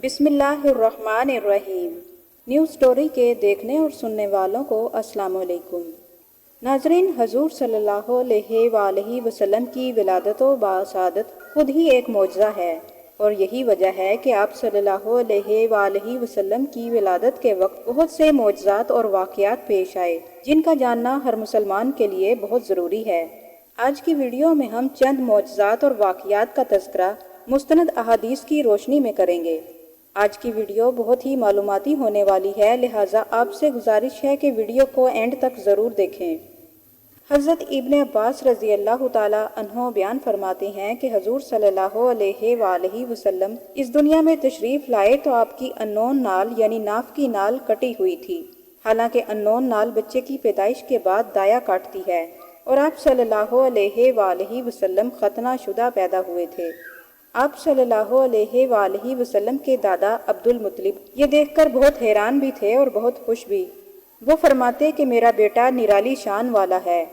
بسم اللہ الرحمن الرحیم۔ نیوز سٹوری کے دیکھنے اور سننے والوں کو السلام علیکم۔ ناظرین، حضور صلی اللہ علیہ وآلہ وسلم کی ولادت و باسعادت خود ہی ایک معجزہ ہے، اور یہی وجہ ہے کہ آپ صلی اللہ علیہ وآلہ وسلم کی ولادت کے وقت بہت سے معجزات اور واقعات پیش آئے جن کا جاننا ہر مسلمان کے لیے بہت ضروری ہے۔ آج کی ویڈیو میں ہم چند معجزات اور واقعات کا تذکرہ مستند احادیث کی روشنی میں کریں گے۔ آج کی ویڈیو بہت ہی معلوماتی ہونے والی ہے، لہٰذا آپ سے گزارش ہے کہ ویڈیو کو اینڈ تک ضرور دیکھیں۔ حضرت ابن عباس رضی اللہ تعالیٰ عنہ بیان فرماتے ہیں کہ حضور صلی اللہ علیہ وآلہ وسلم اس دنیا میں تشریف لائے تو آپ کی انون نال یعنی ناف کی نال کٹی ہوئی تھی، حالانکہ انون نال بچے کی پیدائش کے بعد دایا کاٹتی ہے، اور آپ صلی اللہ علیہ وآلہ وسلم ختنہ شدہ پیدا ہوئے تھے۔ آپ صلی اللہ علیہ وآلہ وسلم کے دادا عبد المطلب یہ دیکھ کر بہت حیران بھی تھے اور بہت خوش بھی۔ وہ فرماتے کہ میرا بیٹا نرالی شان والا ہے۔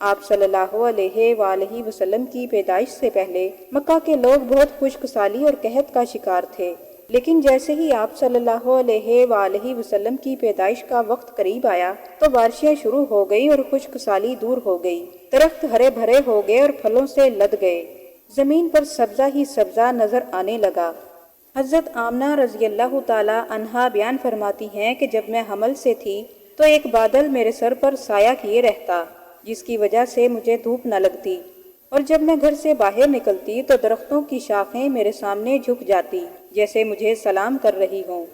آپ صلی اللہ علیہ وآلہ وسلم کی پیدائش سے پہلے مکہ کے لوگ بہت خشک سالی اور قحط کا شکار تھے، لیکن جیسے ہی آپ صلی اللہ علیہ وآلہ وسلم کی پیدائش کا وقت قریب آیا تو بارشیں شروع ہو گئی اور خشک سالی دور ہو گئی، درخت ہرے بھرے ہو گئے اور پھلوں سے لد گئے، زمین پر سبزہ ہی سبزہ نظر آنے لگا۔ حضرت آمنہ رضی اللہ تعالی عنہا بیان فرماتی ہیں کہ جب میں حمل سے تھی تو ایک بادل میرے سر پر سایہ کیے رہتا، جس کی وجہ سے مجھے دھوپ نہ لگتی، اور جب میں گھر سے باہر نکلتی تو درختوں کی شاخیں میرے سامنے جھک جاتی جیسے مجھے سلام کر رہی ہوں،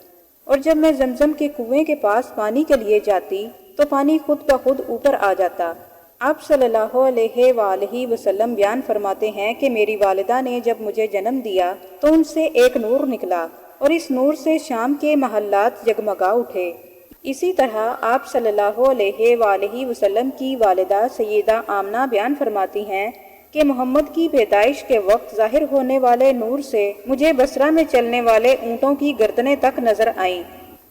اور جب میں زمزم کے کنویں کے پاس پانی کے لیے جاتی تو پانی خود بخود اوپر آ جاتا۔ آپ صلی اللہ علیہ وآلہ وسلم بیان فرماتے ہیں کہ میری والدہ نے جب مجھے جنم دیا تو ان سے ایک نور نکلا اور اس نور سے شام کے محلات جگمگا اٹھے۔ اسی طرح آپ صلی اللہ علیہ وآلہ وسلم کی والدہ سیدہ آمنہ بیان فرماتی ہیں کہ محمد کی پیدائش کے وقت ظاہر ہونے والے نور سے مجھے بصرہ میں چلنے والے اونٹوں کی گردنیں تک نظر آئیں۔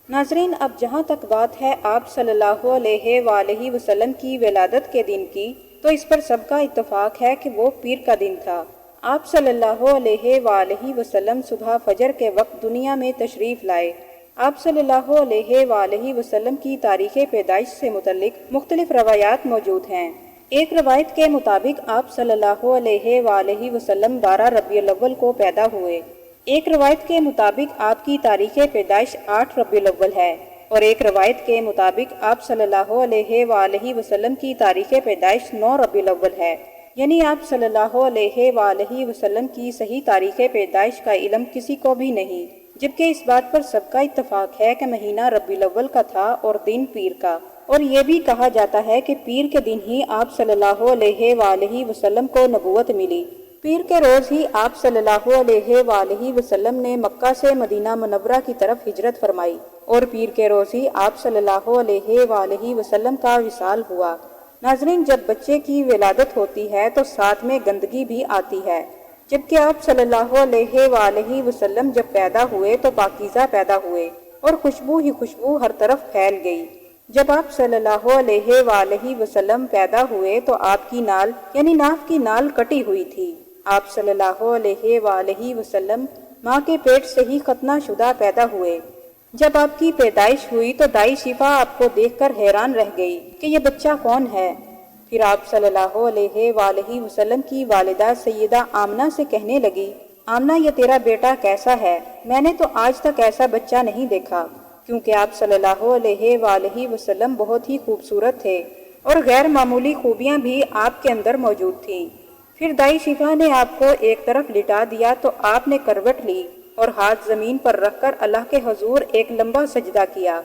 ناظرین، اب جہاں تک بات ہے آپ صلی اللہ علیہ وآلہ وسلم کی ولادت کے دن کی، تو اس پر سب کا اتفاق ہے کہ وہ پیر کا دن تھا۔ آپ صلی اللہ علیہ وآلہ وسلم صبح فجر کے وقت دنیا میں تشریف لائے۔ آپ صلی اللہ علیہ وآلہ وسلم کی تاریخ پیدائش سے متعلق مختلف روایات موجود ہیں۔ ایک روایت کے مطابق آپ صلی اللہ علیہ وآلہ وسلم 12 ربیع الاول کو پیدا ہوئے۔ ایک روایت کے مطابق آپ کی تاریخ پیدائش 8 ربیع الاول ہے، اور ایک روایت کے مطابق آپ صلی اللہ علیہ وآلہ وسلم کی تاریخ پیدائش 9 ربیع الاول ہے، یعنی آپ صلی اللہ علیہ وآلہ وسلم کی صحیح تاریخ پیدائش کا علم کسی کو بھی نہیں، جبکہ اس بات پر سب کا اتفاق ہے کہ مہینہ ربیع الاول کا تھا اور دن پیر کا، اور یہ بھی کہا جاتا ہے کہ پیر کے دن ہی آپ صلی اللہ علیہ وآلہ وسلم کو نبوت ملی۔ پیر کے روز ہی آپ صلی اللہ علیہ وآلہ وسلم نے مکہ سے مدینہ منورہ کی طرف ہجرت فرمائی، اور پیر کے روز ہی آپ صلی اللہ علیہ وآلہ وسلم کا وصال ہوا۔ ناظرین، جب بچے کی ولادت ہوتی ہے تو ساتھ میں گندگی بھی آتی ہے، جبکہ آپ صلی اللہ علیہ وآلہ وسلم جب پیدا ہوئے تو پاکیزہ پیدا ہوئے اور خوشبو ہی خوشبو ہر طرف پھیل گئی۔ جب آپ صلی اللہ علیہ وآلہ وسلم پیدا ہوئے تو آپ کی نال یعنی ناف کی نال کٹی ہوئی تھی۔ آپ صلی اللہ علیہ وآلہ وسلم ماں کے پیٹ سے ہی ختنہ شدہ پیدا ہوئے۔ جب آپ کی پیدائش ہوئی تو دائی شفا آپ کو دیکھ کر حیران رہ گئی کہ یہ بچہ کون ہے۔ پھر آپ صلی اللہ علیہ وآلہ وسلم کی والدہ سیدہ آمنہ سے کہنے لگی، آمنہ، یہ تیرا بیٹا کیسا ہے؟ میں نے تو آج تک ایسا بچہ نہیں دیکھا، کیونکہ آپ صلی اللہ علیہ وآلہ وسلم بہت ہی خوبصورت تھے اور غیر معمولی خوبیاں بھی آپ کے اندر موجود تھیں۔ پھر دائی شفا نے آپ کو ایک طرف لٹا دیا تو آپ نے کروٹ لی اور ہاتھ زمین پر رکھ کر اللہ کے حضور ایک لمبا سجدہ کیا۔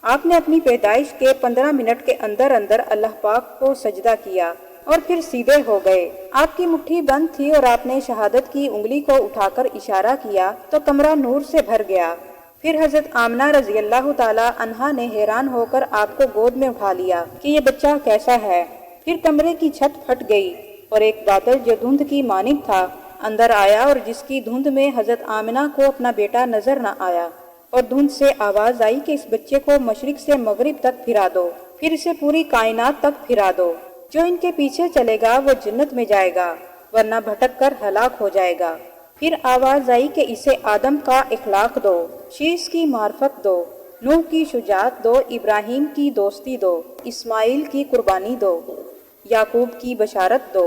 آپ نے اپنی پیدائش کے 15 منٹ کے اندر اندر اللہ پاک کو سجدہ کیا اور پھر سیدھے ہو گئے۔ آپ کی مٹھی بند تھی اور آپ نے شہادت کی انگلی کو اٹھا کر اشارہ کیا تو کمرہ نور سے بھر گیا۔ پھر حضرت آمنہ رضی اللہ تعالی عنہا نے حیران ہو کر آپ کو گود میں اٹھا لیا کہ یہ بچہ کیسا ہے۔ پھر کمرے کی چھت پھٹ گئی اور ایک بادل جو دھند کی مانند تھا اندر آیا، اور جس کی دھند میں حضرت آمنہ کو اپنا بیٹا نظر نہ آیا، اور دھند سے آواز آئی کہ اس بچے کو مشرق سے مغرب تک پھرا دو، پھر اسے پوری کائنات تک پھرا دو۔ جو ان کے پیچھے چلے گا وہ جنت میں جائے گا، ورنہ بھٹک کر ہلاک ہو جائے گا۔ پھر آواز آئی کہ اسے آدم کا اخلاق دو، شیش کی معرفت دو، نوح کی شجاعت دو، ابراہیم کی دوستی دو، اسماعیل کی قربانی دو، یعقوب کی بشارت دو،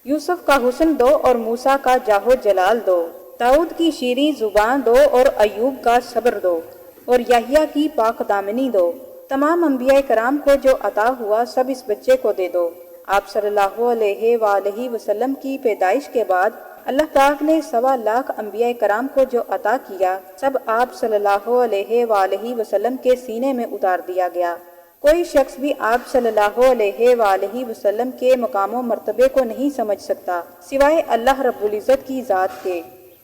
یوسف کا حسن دو اور موسیٰ کا جاہ و جلال دو، داؤد کی شیریں زبان دو اور ایوب کا صبر دو، اور یحییٰ کی پاک دامنی دو۔ تمام انبیاء کرام کو جو عطا ہوا سب اس بچے کو دے دو۔ آپ صلی اللہ علیہ وآلہ وسلم کی پیدائش کے بعد اللہ پاک نے 1.25 انبیاء کرام کو جو عطا کیا سب آپ صلی اللہ علیہ وآلہ وسلم کے سینے میں اتار دیا گیا۔ کوئی شخص بھی آپ صلی اللہ علیہ وآلہ وسلم کے مقام و مرتبے کو نہیں سمجھ سکتا سوائے اللہ رب العزت کی ذات کے۔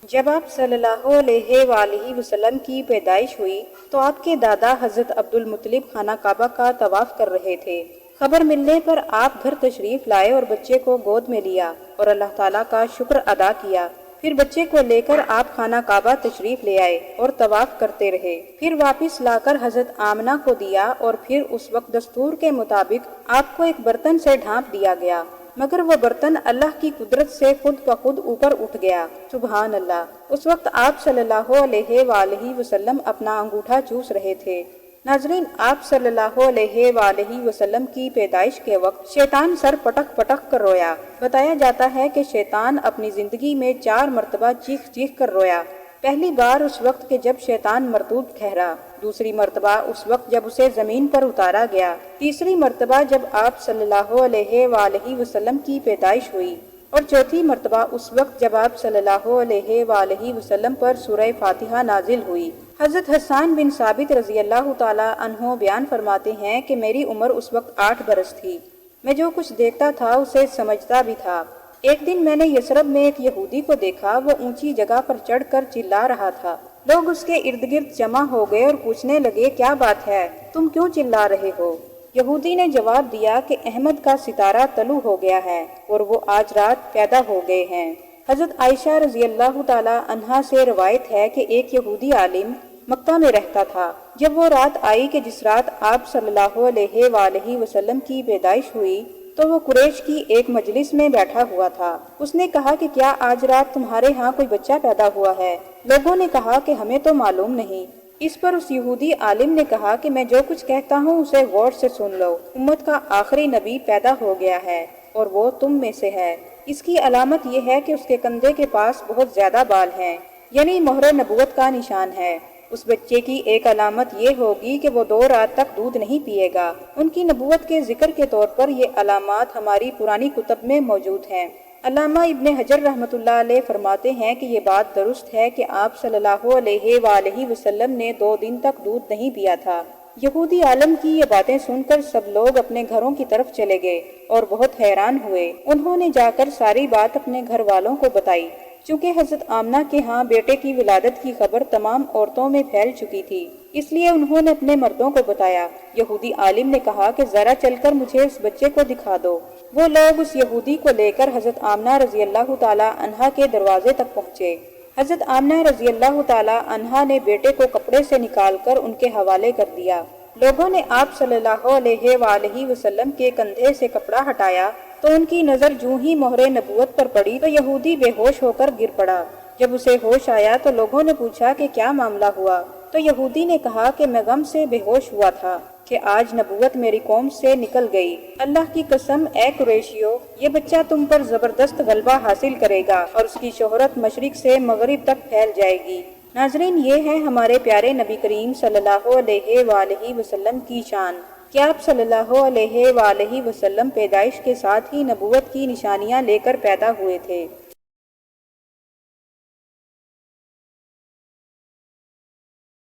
جب آپ صلی اللہ علیہ وآلہ وسلم کی پیدائش ہوئی تو آپ کے دادا حضرت عبد المطلب خانہ کعبہ کا طواف کر رہے تھے۔ خبر ملنے پر آپ گھر تشریف لائے اور بچے کو گود میں لیا اور اللہ تعالیٰ کا شکر ادا کیا۔ پھر بچے کو لے کر آپ خانہ کعبہ تشریف لے آئے اور طواف کرتے رہے۔ پھر واپس لا کر حضرت آمنہ کو دیا اور پھر اس وقت دستور کے مطابق آپ کو ایک برتن سے ڈھانپ دیا گیا، مگر وہ برتن اللہ کی قدرت سے خود بخود اوپر اٹھ گیا۔ سبحان اللہ۔ اس وقت آپ صلی اللہ علیہ وآلہ وسلم اپنا انگوٹھا چوس رہے تھے۔ ناظرین، آپ صلی اللہ علیہ وآلہ وسلم کی پیدائش کے وقت شیطان سر پٹک پٹک کر رویا۔ بتایا جاتا ہے کہ شیطان اپنی زندگی میں 4 مرتبہ چیخ چیخ کر رویا۔ پہلی بار اس وقت کہ جب شیطان مردود ٹھہرا، دوسری مرتبہ اس وقت جب اسے زمین پر اتارا گیا، تیسری مرتبہ جب آپ صلی اللہ علیہ وآلہ وسلم کی پیدائش ہوئی، اور چوتھی مرتبہ اس وقت جب آپ صلی اللہ علیہ وآلہ وسلم پر سورہ فاتحہ نازل ہوئی۔ حضرت حسان بن ثابت رضی اللہ تعالی عنہ بیان فرماتے ہیں کہ میری عمر اس وقت 8 برس تھی۔ میں جو کچھ دیکھتا تھا اسے سمجھتا بھی تھا۔ ایک دن میں نے یثرب میں ایک یہودی کو دیکھا، وہ اونچی جگہ پر چڑھ کر چلا رہا تھا۔ لوگ اس کے ارد گرد جمع ہو گئے اور پوچھنے لگے، کیا بات ہے، تم کیوں چلا رہے ہو؟ یہودی نے جواب دیا کہ احمد کا ستارہ طلوع ہو گیا ہے اور وہ آج رات پیدا ہو گئے ہیں۔ حضرت عائشہ رضی اللہ تعالی عنہا سے روایت ہے کہ ایک یہودی عالم مکہ میں رہتا تھا۔ جب وہ رات آئی کہ جس رات آپ صلی اللہ علیہ وآلہ وسلم کی پیدائش ہوئی تو وہ قریش کی ایک مجلس میں بیٹھا ہوا تھا۔ اس نے کہا کہ کیا آج رات تمہارے ہاں کوئی بچہ پیدا ہوا ہے؟ لوگوں نے کہا کہ ہمیں تو معلوم نہیں۔ اس پر اس یہودی عالم نے کہا کہ میں جو کچھ کہتا ہوں اسے غور سے سن لو۔ امت کا آخری نبی پیدا ہو گیا ہے اور وہ تم میں سے ہے۔ اس کی علامت یہ ہے کہ اس کے کندھے کے پاس بہت زیادہ بال ہیں، یعنی مہر نبوت کا نشان ہے۔ اس بچے کی ایک علامت یہ ہوگی کہ وہ 2 رات تک دودھ نہیں پیے گا۔ ان کی نبوت کے ذکر کے طور پر یہ علامات ہماری پرانی کتب میں موجود ہیں۔ علامہ ابن حجر رحمۃ اللہ علیہ فرماتے ہیں کہ یہ بات درست ہے کہ آپ صلی اللہ علیہ وآلہ وسلم نے 2 دن تک دودھ نہیں پیا تھا۔ یہودی عالم کی یہ باتیں سن کر سب لوگ اپنے گھروں کی طرف چلے گئے اور بہت حیران ہوئے۔ انہوں نے جا کر ساری بات اپنے گھر والوں کو بتائی۔ چونکہ حضرت آمنہ کے ہاں بیٹے کی ولادت کی خبر تمام عورتوں میں پھیل چکی تھی، اس لیے انہوں نے اپنے مردوں کو بتایا۔ یہودی عالم نے کہا کہ ذرا چل کر مجھے اس بچے کو دکھا دو۔ وہ لوگ اس یہودی کو لے کر حضرت آمنہ رضی اللہ تعالی عنہا کے دروازے تک پہنچے۔ حضرت آمنہ رضی اللہ تعالی عنہا نے بیٹے کو کپڑے سے نکال کر ان کے حوالے کر دیا۔ لوگوں نے آپ صلی اللہ علیہ وآلہ وسلم کے کندھے سے کپڑا ہٹایا تو ان کی نظر جوں ہی مہر نبوت پر پڑی تو یہودی بے ہوش ہو کر گر پڑا۔ جب اسے ہوش آیا تو لوگوں نے پوچھا کہ کیا معاملہ ہوا، تو یہودی نے کہا کہ میں غم سے بے ہوش ہوا تھا کہ آج نبوت میری قوم سے نکل گئی۔ اللہ کی قسم اے قریشیو، یہ بچہ تم پر زبردست غلبہ حاصل کرے گا اور اس کی شہرت مشرق سے مغرب تک پھیل جائے گی۔ ناظرین، یہ ہے ہمارے پیارے نبی کریم صلی اللہ علیہ وآلہ وسلم کی شان کہ آپ صلی اللہ علیہ وآلہ وسلم پیدائش کے ساتھ ہی نبوت کی نشانیاں لے کر پیدا ہوئے تھے۔